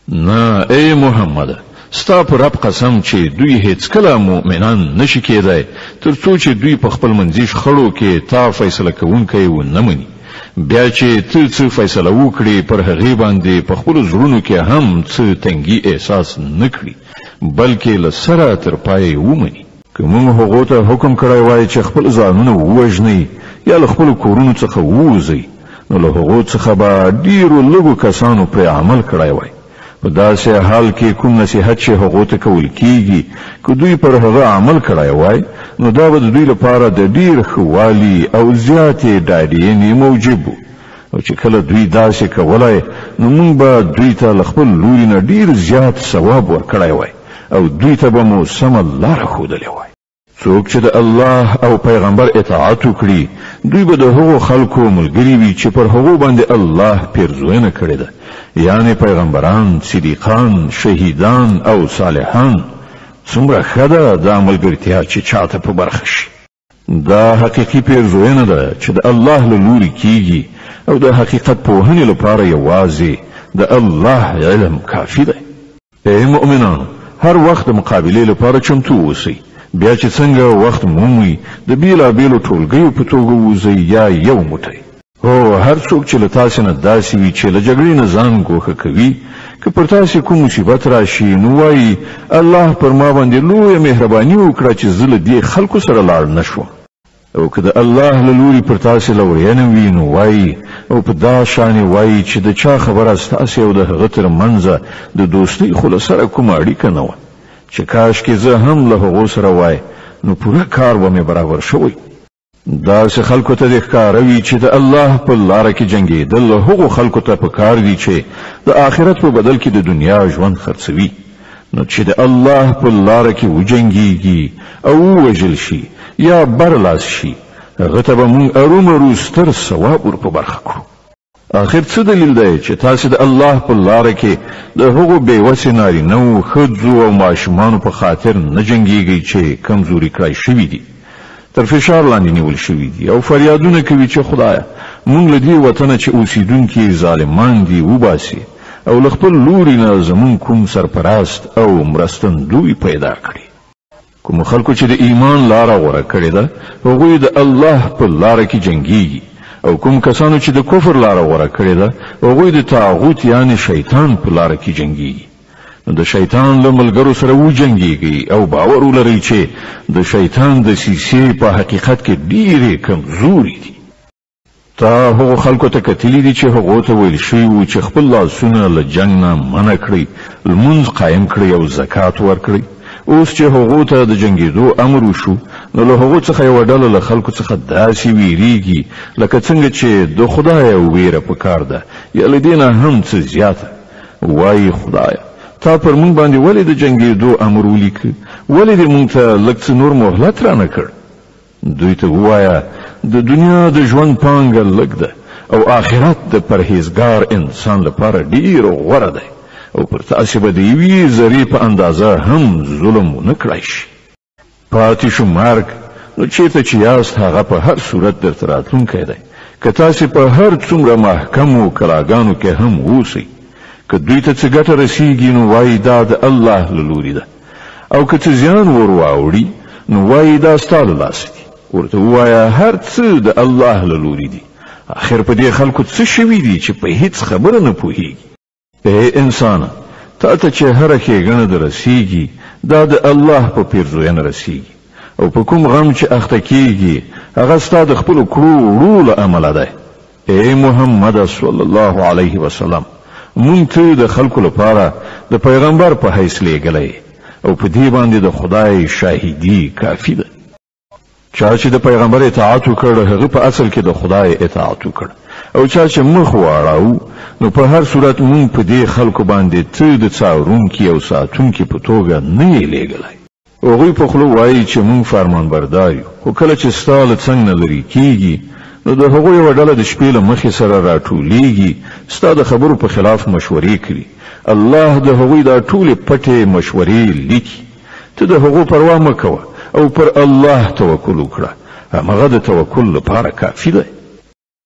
نه ای محمد ستا پر رب قسم چې دوی هیڅ کله مؤمنان نشي کېدای تر څو چې دوی په خپل منځي شخړو کې تا فیصله کوونکی و نه مني بیا چې ته څه فیصله وکړي پر هغه باندې په خپل زړونو کې هم څه تنګي احساس نکړي بلکې لسره تر پای ومني کوم هغه ته حکم کړی وای چې خپل ځانونه ووژني یا خپل کورونو څخه ووځي نو له هغه څخه به ډیرو لږو کسانو پر عمل کړی وای په داسې حال کې کوم نصیحت چې هغه ته کول کیږي که دوی پر هغه عمل کړی وای نو دا به دوی لپاره د ډیر خوالي او زیاتې ډاډینې موجب او چې کله دوی داسې کولای نو موږ به دوی ته خپل لوري نه ډیر زیات ثواب ورکړی وای او دوی ته به مو سم لاره ښودلې وای څوک چې د الله او پیغمبر اطاعت وکړي دوی به د هغو خلکو ملګري وي چې پر هغو باندې الله پیرزوینه کړې ده یعنی پیغمبران صدیقان شهیدان او صالحان څومره ښه ده دا ملګرتیا چې چاته په برخه شي دا حقیقي پیرزوینه ده چې د الله له لوري کیږي او د حقیقت پوهنې لپاره یوازې د الله علم کافي ده ای مؤمنان هر وخت د مقابلې لپاره چمتو اوسئ بیا چې څنګه وخت مومي د بیلابیلو ټولګیو په توګه ووځئ یا یو موټی هو هر څوک چې له تاسې نه داسې وي چې له جګړې نه ځان ګوښه کوي که پر تاسې کوم مصیبت راشي نو وایي الله پر ما باندې لویه مهرباني وکړه چې زه له دې خلکو سره لاړ نه شوم او که د الله له لوري پر تاسې لورینه وي نو وایي او په دا شانې وایي چې د چا خبره ستاسې او د هغه تر منځه د دوستۍ خو له سره کومه اړیکه نه وه چې کاش کې زه هم له هغو سره وای نو پوره کار به مې برابر شوی داسې خلکو ته د ښکاروي چې د الله په لاره کې جنګېدل هغو خلکو ته پکار دي چې د آخرت په بدل کې د دنیا ژوند خرڅوي نو چې د الله په لاره کې وجنګېږي او ووژل شي یا برلاس شي هغه ته به موږ ارومرو ستر ثواب ور په برخه کړو آخر څه دلیل دی چې تاسو د الله په لاره کې د هغو بېوسې نارینه‌و ښځو او ماشومانو په خاطر نه جنګېږئ چې کمزوري کړای شوي دي تر فشار لاندې نیول شوي دي او فریادونه کوي چې خدایه موږ له دې وطنه چې اوسیدونکي ظالمان دي وباسي او له خپل لوري نه زموږ کوم سرپرست او مرستندوی پیدا کړي کوم خلکو چې د ایمان لاره غوره کړې ده هغوی د الله په لاره کې جنګېږي او کوم کسانو چې د کفر لاره غوره کړې ده هغوی د طاغوت یعنی شیطان په لاره کې جنګېږي نو د شیطان له ملګرو سره وجنګېږي او باور ولرئ چې د شیطان دسیسې په حقیقت کې ډېرې کمزوري دي تا هغو خلکو ته کتلي دي چې هغو ته ویل شوي وو چې خپل لاسونه له جنګ نه منع کړئ لمونځ قایم کړئ او زکات ورکړئ اوس چې هغو ته د جنګېدو امر وشو نو له هغو څخه یوه ډله له خلکو څخه داسې ویریږي لکه څنګه چې د خدایه ویره پکار ده یا له دې نه هم څه زیاته وایي خدایه تا پر موږ باندې ولې د جنګېدو امر ولیکه ولې دې موږ ته لږ څه نور مهلت رانه کړ دوی ته ووایه د دنیا د ژوند پانګه لږ ده او آخرت د پرهیزګار انسان لپاره ډیر غوره ده او پر تاسو به د یوې ذرې په اندازه هم ظلم ونه کړای شي پاتې شو مرګ نو چېرته چې یاست هغه په هر صورت درته راتلونکی دی که تاسې په هر څومره محکمو کلاګانو کې هم اوسئ که دوی ته څه ګټه رسیږي نو وایي دا د الله له لوري ده او که څه زیان ور واوړي نو وایي دا ستا له لاسه دي ورته ووایه هر څه د الله له لوري دي آخر په دې خلکو څه شوي دي چې په هیڅ خبره نه پوهیږي ای انسانه تا ته چې هره ښېګڼه در رسیږي دا د الله په پیرزوینه رسیږي او په کوم غم چې اخته کیږي هغه ستا د خپلو کړو وړو له امله دی ای محمد صلی الله علیه وسلم مونږ ته د خلکو لپاره د پیغمبر په حیث لیږلی او په دې باندې د خدای شاهدي کافي ده چا چې د پیغمبر اطاعت وکړ هغه په اصل کې د خدای اطاعت وکړ او چا چې مخ واړاو نو په هر صورت مونږ په دې خلکو باندې ته د څارونکي او ساتونکي په توګه نه یې لیږلی هغوی په خوله وایي چې مونږ فرمانبردار یو خو کله چې ستا له څنګ نه لرې کیږي نو د هغوی یوه ډله د شپې له مخې سره راټولیږي ستا د خبرو په خلاف مشورې کوي الله د هغوی دا ټولې پټې مشورې لیکي ته د هغو پروا مه کوه او پر الله توکل وکړه همغه د توکل لپاره کافي دی